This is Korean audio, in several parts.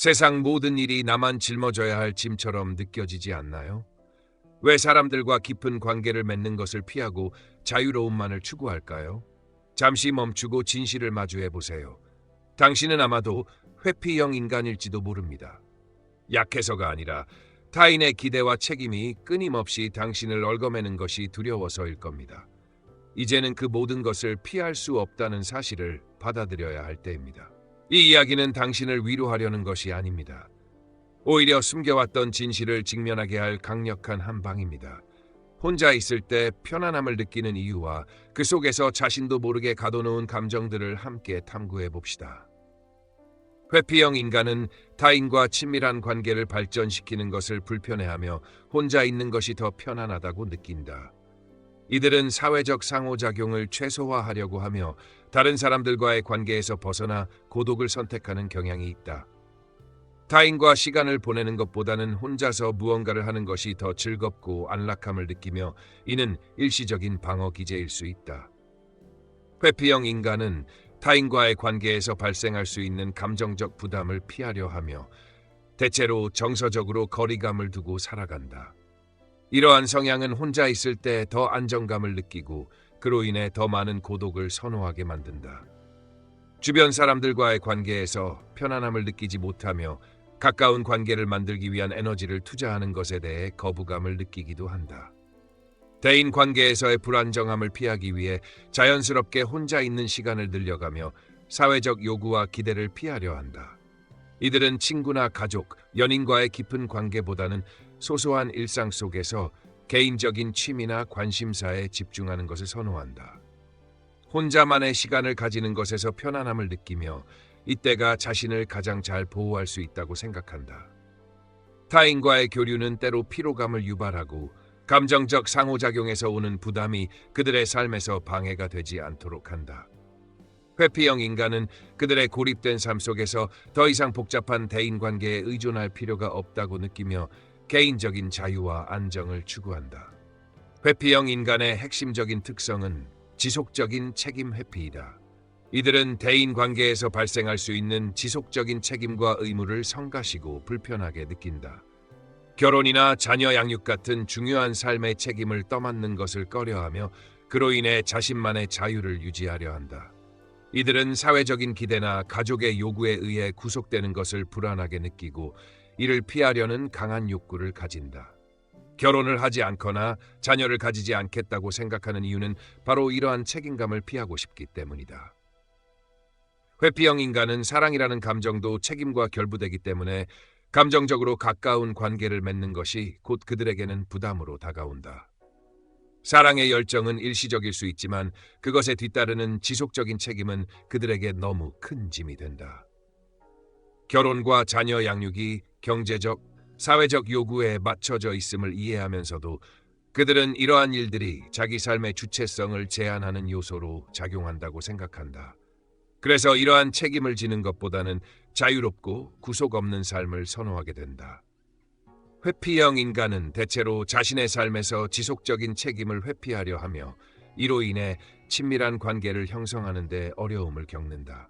세상 모든 일이 나만 짊어져야 할 짐처럼 느껴지지 않나요? 왜 사람들과 깊은 관계를 맺는 것을 피하고 자유로움만을 추구할까요? 잠시 멈추고 진실을 마주해 보세요. 당신은 아마도 회피형 인간일지도 모릅니다. 약해서가 아니라 타인의 기대와 책임이 끊임없이 당신을 얽어매는 것이 두려워서일 겁니다. 이제는 그 모든 것을 피할 수 없다는 사실을 받아들여야 할 때입니다. 이 이야기는 당신을 위로하려는 것이 아닙니다. 오히려 숨겨왔던 진실을 직면하게 할 강력한 한방입니다. 혼자 있을 때 편안함을 느끼는 이유와 그 속에서 자신도 모르게 가둬놓은 감정들을 함께 탐구해 봅시다. 회피형 인간은 타인과 친밀한 관계를 발전시키는 것을 불편해하며 혼자 있는 것이 더 편안하다고 느낀다. 이들은 사회적 상호작용을 최소화하려고 하며 다른 사람들과의 관계에서 벗어나 고독을 선택하는 경향이 있다. 타인과 시간을 보내는 것보다는 혼자서 무언가를 하는 것이 더 즐겁고 안락함을 느끼며 이는 일시적인 방어 기제일 수 있다. 회피형 인간은 타인과의 관계에서 발생할 수 있는 감정적 부담을 피하려 하며 대체로 정서적으로 거리감을 두고 살아간다. 이러한 성향은 혼자 있을 때 더 안정감을 느끼고 그로 인해 더 많은 고독을 선호하게 만든다. 주변 사람들과의 관계에서 편안함을 느끼지 못하며 가까운 관계를 만들기 위한 에너지를 투자하는 것에 대해 거부감을 느끼기도 한다. 대인 관계에서의 불안정함을 피하기 위해 자연스럽게 혼자 있는 시간을 늘려가며 사회적 요구와 기대를 피하려 한다. 이들은 친구나 가족, 연인과의 깊은 관계보다는 소소한 일상 속에서 개인적인 취미나 관심사에 집중하는 것을 선호한다. 혼자만의 시간을 가지는 것에서 편안함을 느끼며 이때가 자신을 가장 잘 보호할 수 있다고 생각한다. 타인과의 교류는 때로 피로감을 유발하고 감정적 상호작용에서 오는 부담이 그들의 삶에서 방해가 되지 않도록 한다. 회피형 인간은 그들의 고립된 삶 속에서 더 이상 복잡한 대인관계에 의존할 필요가 없다고 느끼며 개인적인 자유와 안정을 추구한다. 회피형 인간의 핵심적인 특성은 지속적인 책임 회피이다. 이들은 대인관계에서 발생할 수 있는 지속적인 책임과 의무를 성가시고 불편하게 느낀다. 결혼이나 자녀 양육 같은 중요한 삶의 책임을 떠맡는 것을 꺼려하며 그로 인해 자신만의 자유를 유지하려 한다. 이들은 사회적인 기대나 가족의 요구에 의해 구속되는 것을 불안하게 느끼고 이를 피하려는 강한 욕구를 가진다. 결혼을 하지 않거나 자녀를 가지지 않겠다고 생각하는 이유는 바로 이러한 책임감을 피하고 싶기 때문이다. 회피형 인간은 사랑이라는 감정도 책임과 결부되기 때문에 감정적으로 가까운 관계를 맺는 것이 곧 그들에게는 부담으로 다가온다. 사랑의 열정은 일시적일 수 있지만 그것에 뒤따르는 지속적인 책임은 그들에게 너무 큰 짐이 된다. 결혼과 자녀 양육이 경제적, 사회적 요구에 맞춰져 있음을 이해하면서도 그들은 이러한 일들이 자기 삶의 주체성을 제한하는 요소로 작용한다고 생각한다. 그래서 이러한 책임을 지는 것보다는 자유롭고 구속 없는 삶을 선호하게 된다. 회피형 인간은 대체로 자신의 삶에서 지속적인 책임을 회피하려 하며 이로 인해 친밀한 관계를 형성하는 데 어려움을 겪는다.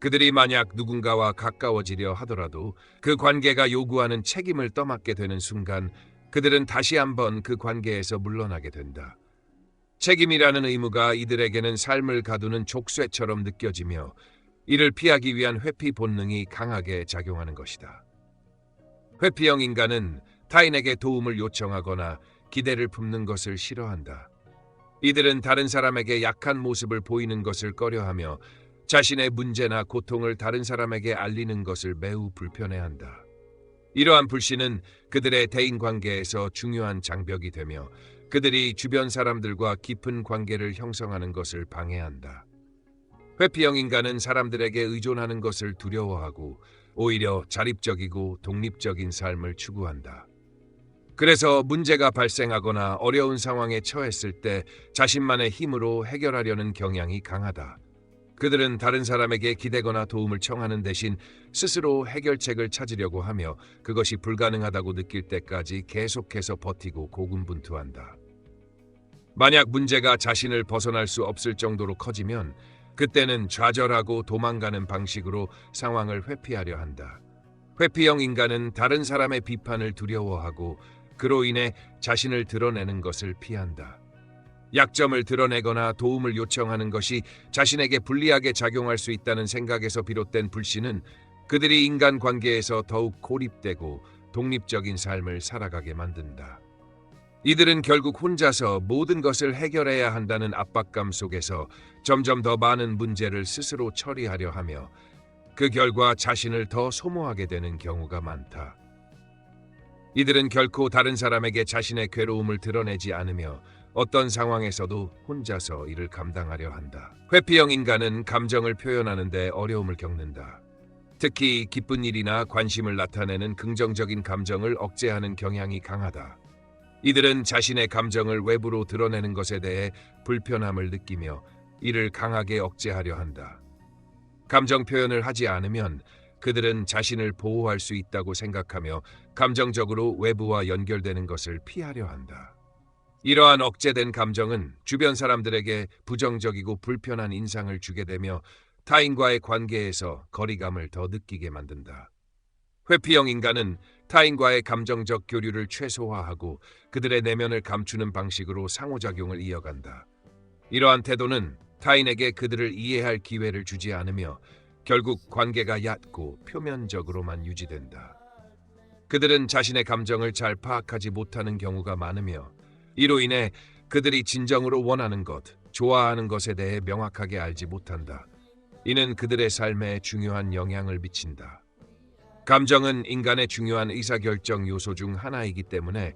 그들이 만약 누군가와 가까워지려 하더라도 그 관계가 요구하는 책임을 떠맡게 되는 순간 그들은 다시 한번 그 관계에서 물러나게 된다. 책임이라는 의무가 이들에게는 삶을 가두는 족쇄처럼 느껴지며 이를 피하기 위한 회피 본능이 강하게 작용하는 것이다. 회피형 인간은 타인에게 도움을 요청하거나 기대를 품는 것을 싫어한다. 이들은 다른 사람에게 약한 모습을 보이는 것을 꺼려하며 자신의 문제나 고통을 다른 사람에게 알리는 것을 매우 불편해한다. 이러한 불신은 그들의 대인관계에서 중요한 장벽이 되며 그들이 주변 사람들과 깊은 관계를 형성하는 것을 방해한다. 회피형 인간은 사람들에게 의존하는 것을 두려워하고 오히려 자립적이고 독립적인 삶을 추구한다. 그래서 문제가 발생하거나 어려운 상황에 처했을 때 자신만의 힘으로 해결하려는 경향이 강하다. 그들은 다른 사람에게 기대거나 도움을 청하는 대신 스스로 해결책을 찾으려고 하며 그것이 불가능하다고 느낄 때까지 계속해서 버티고 고군분투한다. 만약 문제가 자신을 벗어날 수 없을 정도로 커지면 그때는 좌절하고 도망가는 방식으로 상황을 회피하려 한다. 회피형 인간은 다른 사람의 비판을 두려워하고 그로 인해 자신을 드러내는 것을 피한다. 약점을 드러내거나 도움을 요청하는 것이 자신에게 불리하게 작용할 수 있다는 생각에서 비롯된 불신은 그들이 인간 관계에서 더욱 고립되고 독립적인 삶을 살아가게 만든다. 이들은 결국 혼자서 모든 것을 해결해야 한다는 압박감 속에서 점점 더 많은 문제를 스스로 처리하려 하며 그 결과 자신을 더 소모하게 되는 경우가 많다. 이들은 결코 다른 사람에게 자신의 괴로움을 드러내지 않으며 어떤 상황에서도 혼자서 이를 감당하려 한다. 회피형 인간은 감정을 표현하는 데 어려움을 겪는다. 특히 기쁜 일이나 관심을 나타내는 긍정적인 감정을 억제하는 경향이 강하다. 이들은 자신의 감정을 외부로 드러내는 것에 대해 불편함을 느끼며 이를 강하게 억제하려 한다. 감정 표현을 하지 않으면 그들은 자신을 보호할 수 있다고 생각하며 감정적으로 외부와 연결되는 것을 피하려 한다. 이러한 억제된 감정은 주변 사람들에게 부정적이고 불편한 인상을 주게 되며 타인과의 관계에서 거리감을 더 느끼게 만든다. 회피형 인간은 타인과의 감정적 교류를 최소화하고 그들의 내면을 감추는 방식으로 상호작용을 이어간다. 이러한 태도는 타인에게 그들을 이해할 기회를 주지 않으며 결국 관계가 얕고 표면적으로만 유지된다. 그들은 자신의 감정을 잘 파악하지 못하는 경우가 많으며 이로 인해 그들이 진정으로 원하는 것, 좋아하는 것에 대해 명확하게 알지 못한다. 이는 그들의 삶에 중요한 영향을 미친다. 감정은 인간의 중요한 의사결정 요소 중 하나이기 때문에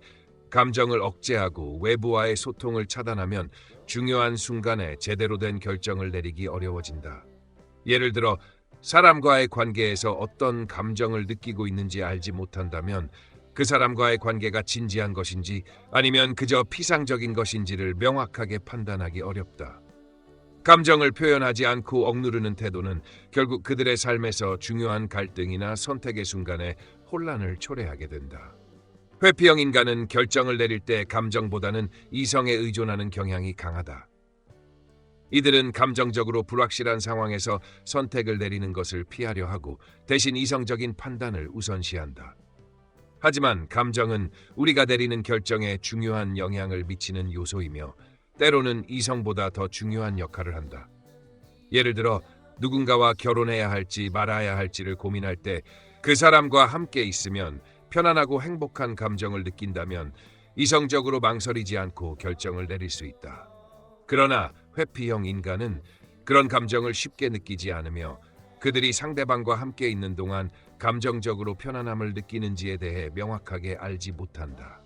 감정을 억제하고 외부와의 소통을 차단하면 중요한 순간에 제대로 된 결정을 내리기 어려워진다. 예를 들어 사람과의 관계에서 어떤 감정을 느끼고 있는지 알지 못한다면 그 사람과의 관계가 진지한 것인지 아니면 그저 피상적인 것인지를 명확하게 판단하기 어렵다. 감정을 표현하지 않고 억누르는 태도는 결국 그들의 삶에서 중요한 갈등이나 선택의 순간에 혼란을 초래하게 된다. 회피형 인간은 결정을 내릴 때 감정보다는 이성에 의존하는 경향이 강하다. 이들은 감정적으로 불확실한 상황에서 선택을 내리는 것을 피하려 하고 대신 이성적인 판단을 우선시한다. 하지만 감정은 우리가 내리는 결정에 중요한 영향을 미치는 요소이며 때로는 이성보다 더 중요한 역할을 한다. 예를 들어 누군가와 결혼해야 할지 말아야 할지를 고민할 때 그 사람과 함께 있으면 편안하고 행복한 감정을 느낀다면 이성적으로 망설이지 않고 결정을 내릴 수 있다. 그러나 회피형 인간은 그런 감정을 쉽게 느끼지 않으며 그들이 상대방과 함께 있는 동안 감정적으로 편안함을 느끼는지에 대해 명확하게 알지 못한다.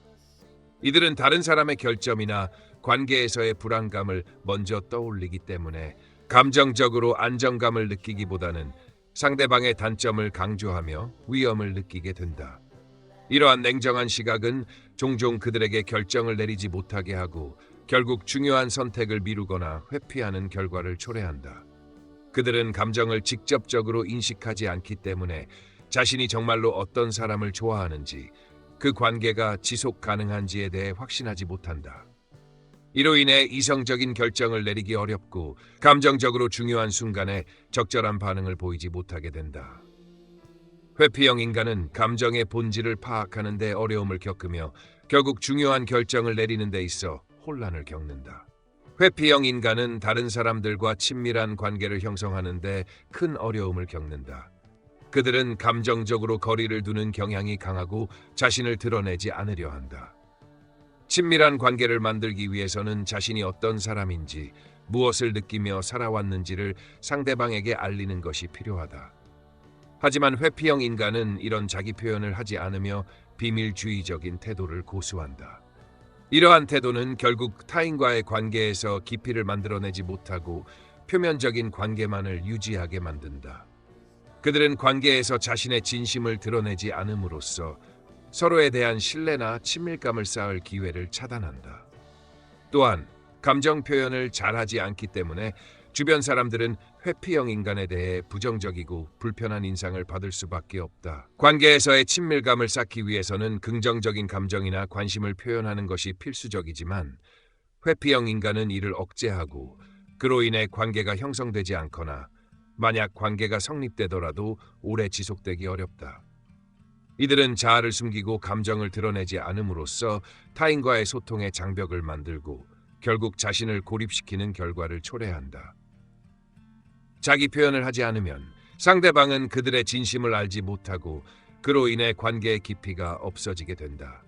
이들은 다른 사람의 결점이나 관계에서의 불안감을 먼저 떠올리기 때문에 감정적으로 안정감을 느끼기보다는 상대방의 단점을 강조하며 위험을 느끼게 된다. 이러한 냉정한 시각은 종종 그들에게 결정을 내리지 못하게 하고 결국 중요한 선택을 미루거나 회피하는 결과를 초래한다. 그들은 감정을 직접적으로 인식하지 않기 때문에 자신이 정말로 어떤 사람을 좋아하는지, 그 관계가 지속 가능한지에 대해 확신하지 못한다. 이로 인해 이성적인 결정을 내리기 어렵고 감정적으로 중요한 순간에 적절한 반응을 보이지 못하게 된다. 회피형 인간은 감정의 본질을 파악하는 데 어려움을 겪으며 결국 중요한 결정을 내리는 데 있어 혼란을 겪는다. 회피형 인간은 다른 사람들과 친밀한 관계를 형성하는 데 큰 어려움을 겪는다. 그들은 감정적으로 거리를 두는 경향이 강하고 자신을 드러내지 않으려 한다. 친밀한 관계를 만들기 위해서는 자신이 어떤 사람인지, 무엇을 느끼며 살아왔는지를 상대방에게 알리는 것이 필요하다. 하지만 회피형 인간은 이런 자기 표현을 하지 않으며 비밀주의적인 태도를 고수한다. 이러한 태도는 결국 타인과의 관계에서 깊이를 만들어내지 못하고 표면적인 관계만을 유지하게 만든다. 그들은 관계에서 자신의 진심을 드러내지 않음으로써 서로에 대한 신뢰나 친밀감을 쌓을 기회를 차단한다. 또한 감정 표현을 잘하지 않기 때문에 주변 사람들은 회피형 인간에 대해 부정적이고 불편한 인상을 받을 수밖에 없다. 관계에서의 친밀감을 쌓기 위해서는 긍정적인 감정이나 관심을 표현하는 것이 필수적이지만 회피형 인간은 이를 억제하고 그로 인해 관계가 형성되지 않거나 만약 관계가 성립되더라도 오래 지속되기 어렵다. 이들은 자아를 숨기고 감정을 드러내지 않음으로써 타인과의 소통의 장벽을 만들고 결국 자신을 고립시키는 결과를 초래한다. 자기 표현을 하지 않으면 상대방은 그들의 진심을 알지 못하고 그로 인해 관계의 깊이가 없어지게 된다.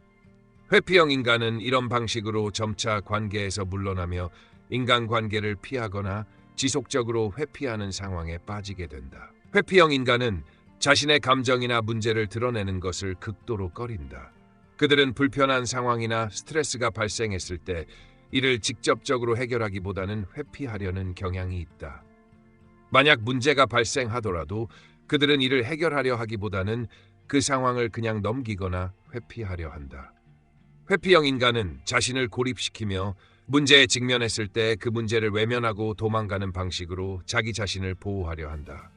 회피형 인간은 이런 방식으로 점차 관계에서 물러나며 인간관계를 피하거나 지속적으로 회피하는 상황에 빠지게 된다. 회피형 인간은 자신의 감정이나 문제를 드러내는 것을 극도로 꺼린다. 그들은 불편한 상황이나 스트레스가 발생했을 때 이를 직접적으로 해결하기보다는 회피하려는 경향이 있다. 만약 문제가 발생하더라도 그들은 이를 해결하려 하기보다는 그 상황을 그냥 넘기거나 회피하려 한다. 회피형 인간은 자신을 고립시키며 문제에 직면했을 때 그 문제를 외면하고 도망가는 방식으로 자기 자신을 보호하려 한다.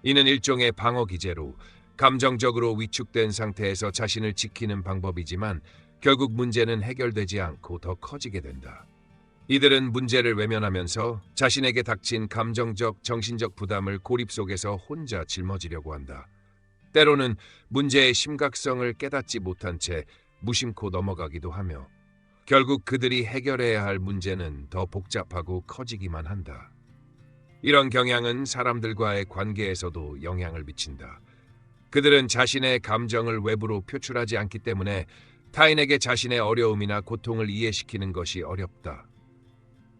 이는 일종의 방어 기제로 감정적으로 위축된 상태에서 자신을 지키는 방법이지만 결국 문제는 해결되지 않고 더 커지게 된다. 이들은 문제를 외면하면서 자신에게 닥친 감정적, 정신적 부담을 고립 속에서 혼자 짊어지려고 한다. 때로는 문제의 심각성을 깨닫지 못한 채 무심코 넘어가기도 하며 결국 그들이 해결해야 할 문제는 더 복잡하고 커지기만 한다. 이런 경향은 사람들과의 관계에서도 영향을 미친다. 그들은 자신의 감정을 외부로 표출하지 않기 때문에 타인에게 자신의 어려움이나 고통을 이해시키는 것이 어렵다.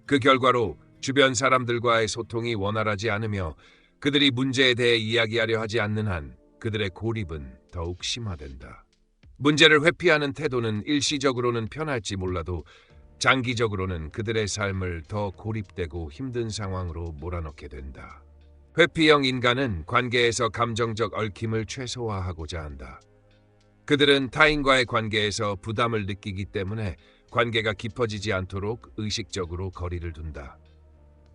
그 결과로 주변 사람들과의 소통이 원활하지 않으며 그들이 문제에 대해 이야기하려 하지 않는 한 그들의 고립은 더욱 심화된다. 문제를 회피하는 태도는 일시적으로는 편할지 몰라도 장기적으로는 그들의 삶을 더 고립되고 힘든 상황으로 몰아넣게 된다. 회피형 인간은 관계에서 감정적 얽힘을 최소화하고자 한다. 그들은 타인과의 관계에서 부담을 느끼기 때문에 관계가 깊어지지 않도록 의식적으로 거리를 둔다.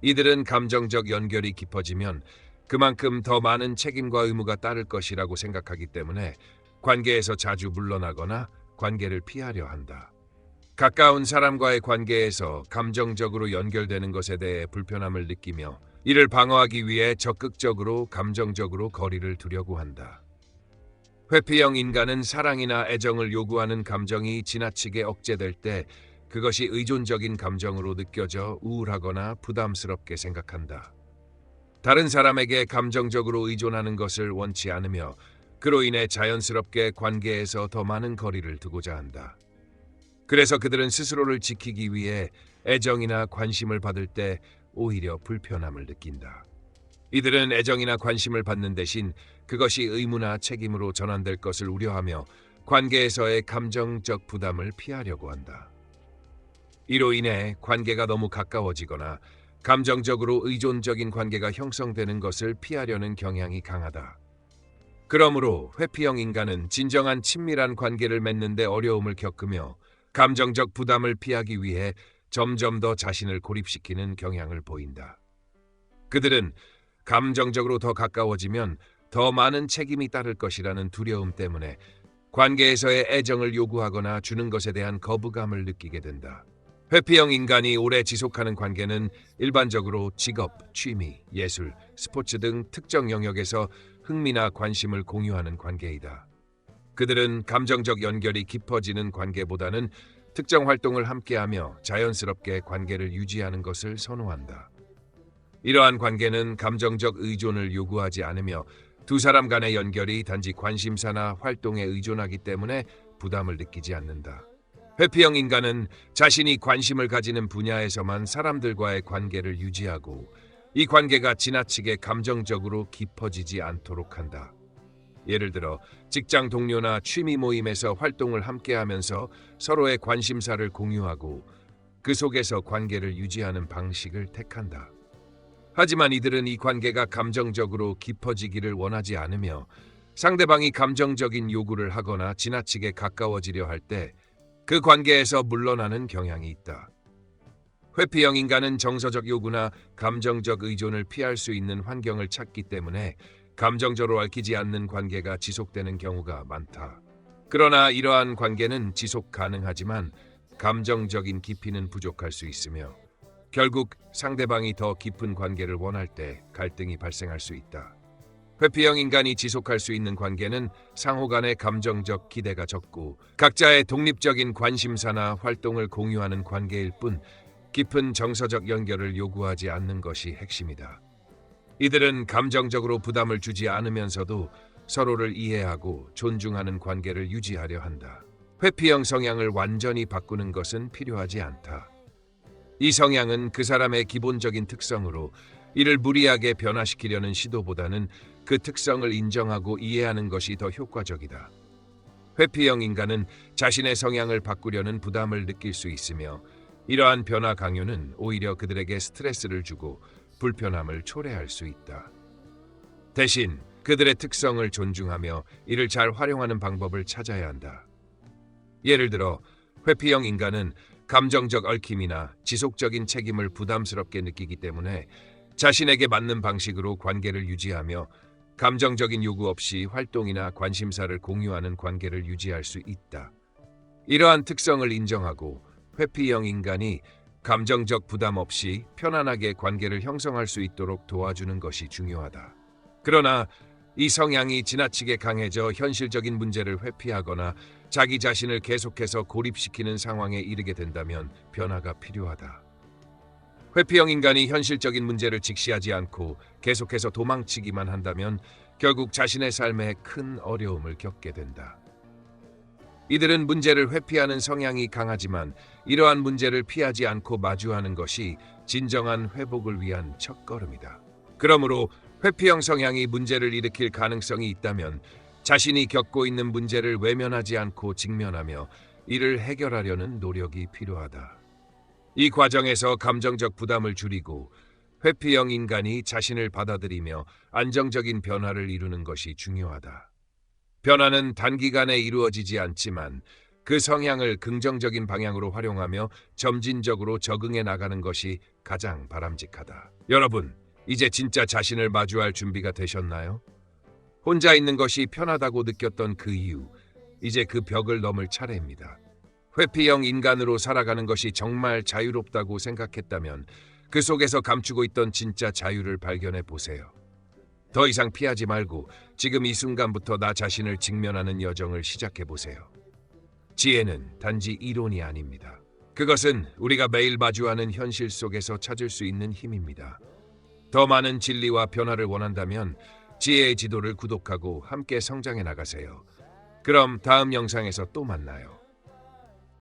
이들은 감정적 연결이 깊어지면 그만큼 더 많은 책임과 의무가 따를 것이라고 생각하기 때문에 관계에서 자주 물러나거나 관계를 피하려 한다. 가까운 사람과의 관계에서 감정적으로 연결되는 것에 대해 불편함을 느끼며 이를 방어하기 위해 적극적으로 감정적으로 거리를 두려고 한다. 회피형 인간은 사랑이나 애정을 요구하는 감정이 지나치게 억제될 때 그것이 의존적인 감정으로 느껴져 우울하거나 부담스럽게 생각한다. 다른 사람에게 감정적으로 의존하는 것을 원치 않으며 그로 인해 자연스럽게 관계에서 더 많은 거리를 두고자 한다. 그래서 그들은 스스로를 지키기 위해 애정이나 관심을 받을 때 오히려 불편함을 느낀다. 이들은 애정이나 관심을 받는 대신 그것이 의무나 책임으로 전환될 것을 우려하며 관계에서의 감정적 부담을 피하려고 한다. 이로 인해 관계가 너무 가까워지거나 감정적으로 의존적인 관계가 형성되는 것을 피하려는 경향이 강하다. 그러므로 회피형 인간은 진정한 친밀한 관계를 맺는 데 어려움을 겪으며 감정적 부담을 피하기 위해 점점 더 자신을 고립시키는 경향을 보인다. 그들은 감정적으로 더 가까워지면 더 많은 책임이 따를 것이라는 두려움 때문에 관계에서의 애정을 요구하거나 주는 것에 대한 거부감을 느끼게 된다. 회피형 인간이 오래 지속하는 관계는 일반적으로 직업, 취미, 예술, 스포츠 등 특정 영역에서 흥미나 관심을 공유하는 관계이다. 그들은 감정적 연결이 깊어지는 관계보다는 특정 활동을 함께하며 자연스럽게 관계를 유지하는 것을 선호한다. 이러한 관계는 감정적 의존을 요구하지 않으며 두 사람 간의 연결이 단지 관심사나 활동에 의존하기 때문에 부담을 느끼지 않는다. 회피형 인간은 자신이 관심을 가지는 분야에서만 사람들과의 관계를 유지하고 이 관계가 지나치게 감정적으로 깊어지지 않도록 한다. 예를 들어 직장 동료나 취미 모임에서 활동을 함께하면서 서로의 관심사를 공유하고 그 속에서 관계를 유지하는 방식을 택한다. 하지만 이들은 이 관계가 감정적으로 깊어지기를 원하지 않으며 상대방이 감정적인 요구를 하거나 지나치게 가까워지려 할 때 그 관계에서 물러나는 경향이 있다. 회피형 인간은 정서적 요구나 감정적 의존을 피할 수 있는 환경을 찾기 때문에 감정적으로 얽히지 않는 관계가 지속되는 경우가 많다. 그러나 이러한 관계는 지속 가능하지만 감정적인 깊이는 부족할 수 있으며 결국 상대방이 더 깊은 관계를 원할 때 갈등이 발생할 수 있다. 회피형 인간이 지속할 수 있는 관계는 상호 간의 감정적 기대가 적고 각자의 독립적인 관심사나 활동을 공유하는 관계일 뿐 깊은 정서적 연결을 요구하지 않는 것이 핵심이다. 이들은 감정적으로 부담을 주지 않으면서도 서로를 이해하고 존중하는 관계를 유지하려 한다. 회피형 성향을 완전히 바꾸는 것은 필요하지 않다. 이 성향은 그 사람의 기본적인 특성으로 이를 무리하게 변화시키려는 시도보다는 그 특성을 인정하고 이해하는 것이 더 효과적이다. 회피형 인간은 자신의 성향을 바꾸려는 부담을 느낄 수 있으며 이러한 변화 강요는 오히려 그들에게 스트레스를 주고 불편함을 초래할 수 있다. 대신 그들의 특성을 존중하며 이를 잘 활용하는 방법을 찾아야 한다. 예를 들어 회피형 인간은 감정적 얽힘이나 지속적인 책임을 부담스럽게 느끼기 때문에 자신에게 맞는 방식으로 관계를 유지하며 감정적인 요구 없이 활동이나 관심사를 공유하는 관계를 유지할 수 있다. 이러한 특성을 인정하고 회피형 인간이 감정적 부담 없이 편안하게 관계를 형성할 수 있도록 도와주는 것이 중요하다. 그러나 이 성향이 지나치게 강해져 현실적인 문제를 회피하거나 자기 자신을 계속해서 고립시키는 상황에 이르게 된다면 변화가 필요하다. 회피형 인간이 현실적인 문제를 직시하지 않고 계속해서 도망치기만 한다면 결국 자신의 삶에 큰 어려움을 겪게 된다. 이들은 문제를 회피하는 성향이 강하지만 이러한 문제를 피하지 않고 마주하는 것이 진정한 회복을 위한 첫걸음이다. 그러므로 회피형 성향이 문제를 일으킬 가능성이 있다면 자신이 겪고 있는 문제를 외면하지 않고 직면하며 이를 해결하려는 노력이 필요하다. 이 과정에서 감정적 부담을 줄이고 회피형 인간이 자신을 받아들이며 안정적인 변화를 이루는 것이 중요하다. 변화는 단기간에 이루어지지 않지만 그 성향을 긍정적인 방향으로 활용하며 점진적으로 적응해 나가는 것이 가장 바람직하다. 여러분, 이제 진짜 자신을 마주할 준비가 되셨나요? 혼자 있는 것이 편하다고 느꼈던 그 이유, 이제 그 벽을 넘을 차례입니다. 회피형 인간으로 살아가는 것이 정말 자유롭다고 생각했다면 그 속에서 감추고 있던 진짜 자유를 발견해 보세요. 더 이상 피하지 말고 지금 이 순간부터 나 자신을 직면하는 여정을 시작해 보세요. 지혜는 단지 이론이 아닙니다. 그것은 우리가 매일 마주하는 현실 속에서 찾을 수 있는 힘입니다. 더 많은 진리와 변화를 원한다면 지혜의 지도를 구독하고 함께 성장해 나가세요. 그럼 다음 영상에서 또 만나요.